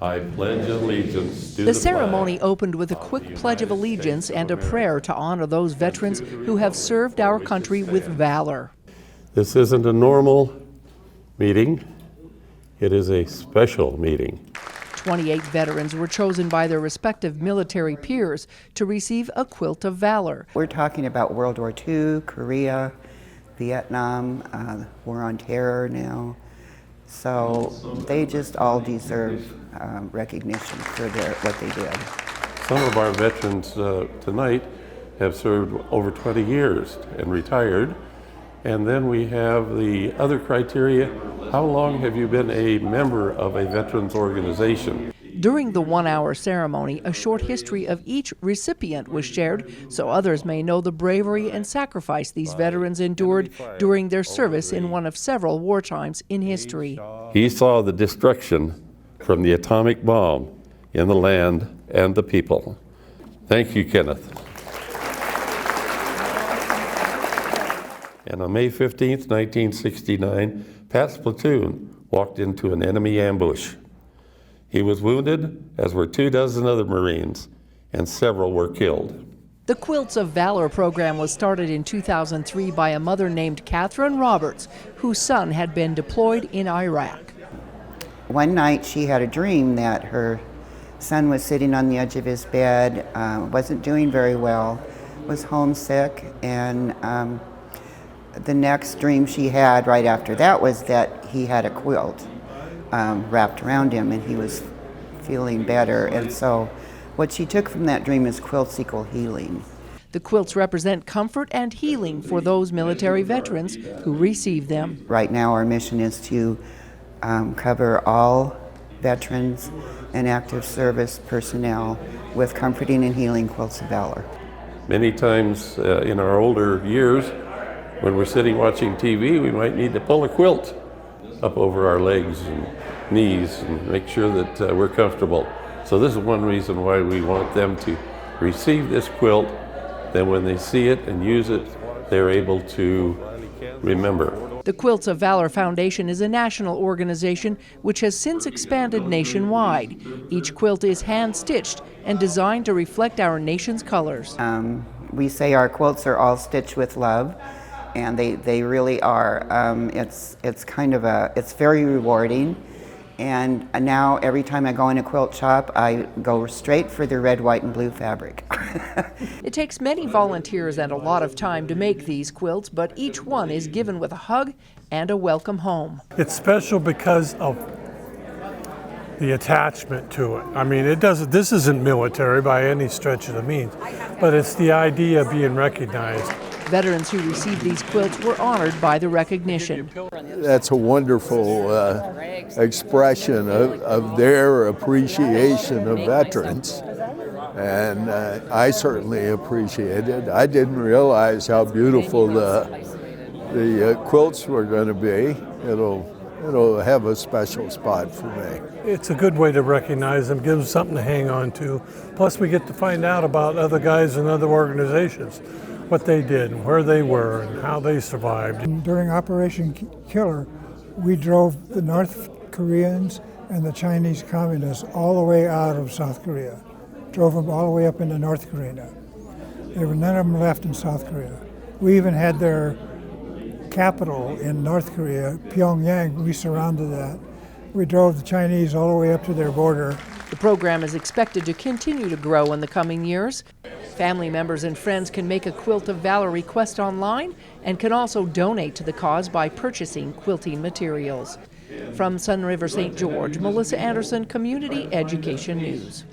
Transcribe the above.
I pledge allegiance to The ceremony opened with a quick pledge of allegiance and a prayer to honor those veterans who have served our country with valor. This isn't a normal meeting. It is a special meeting. 28 veterans were chosen by their respective military peers to receive a Quilt of Valor. We're talking about World War II, Korea, Vietnam, War on Terror now. So they just all deserve recognition for what they did. Some of our veterans tonight have served over 20 years and retired. And then we have the other criteria. How long have you been a member of a veterans organization? During the one-hour ceremony, a short history of each recipient was shared so others may know the bravery and sacrifice these veterans endured during their service in one of several wartimes in history. He saw the destruction from the atomic bomb in the land and the people. Thank you, Kenneth. And on May 15th, 1969, Pat's platoon walked into an enemy ambush. He was wounded, as were 24 other Marines, and several were killed. The Quilts of Valor program was started in 2003 by a mother named Catherine Roberts, whose son had been deployed in Iraq. One night she had a dream that her son was sitting on the edge of his bed, wasn't doing very well, was homesick, and the next dream she had right after that was that he had a quilt wrapped around him and he was feeling better. And so what she took from that dream is quilts equal healing. The quilts represent comfort and healing for those military veterans who receive them. Right now our mission is to cover all veterans and active service personnel with comforting and healing quilts of valor. Many times in our older years, when we're sitting watching TV, we might need to pull a quilt up over our legs and knees and make sure that we're comfortable. So this is one reason why we want them to receive this quilt. Then when they see it and use it, they're able to remember. The Quilts of Valor Foundation is a national organization which has since expanded nationwide. Each quilt is hand-stitched and designed to reflect our nation's colors. We say our quilts are all stitched with love. And they really are. It's very rewarding. And now every time I go in a quilt shop, I go straight for the red, white, and blue fabric. It takes many volunteers and a lot of time to make these quilts, but each one is given with a hug and a welcome home. It's special because of the attachment to it. I mean, this isn't military by any stretch of the means, but it's the idea of being recognized. Veterans who received these quilts were honored by the recognition. That's a wonderful expression of their appreciation of veterans. And I certainly appreciate it. I didn't realize how beautiful the quilts were going to be. It'll have a special spot for me. It's a good way to recognize them, give them something to hang on to. Plus we get to find out about other guys in other organizations, what they did, and where they were, and how they survived. During Operation Killer, we drove the North Koreans and the Chinese communists all the way out of South Korea. Drove them all the way up into North Korea. There were none of them left in South Korea. We even had their capital in North Korea, Pyongyang. We surrounded that. We drove the Chinese all the way up to their border. The program is expected to continue to grow in the coming years. Family members and friends can make a Quilt of Valor request online and can also donate to the cause by purchasing quilting materials. From Sun River, St. George, Melissa Anderson, Community Education News.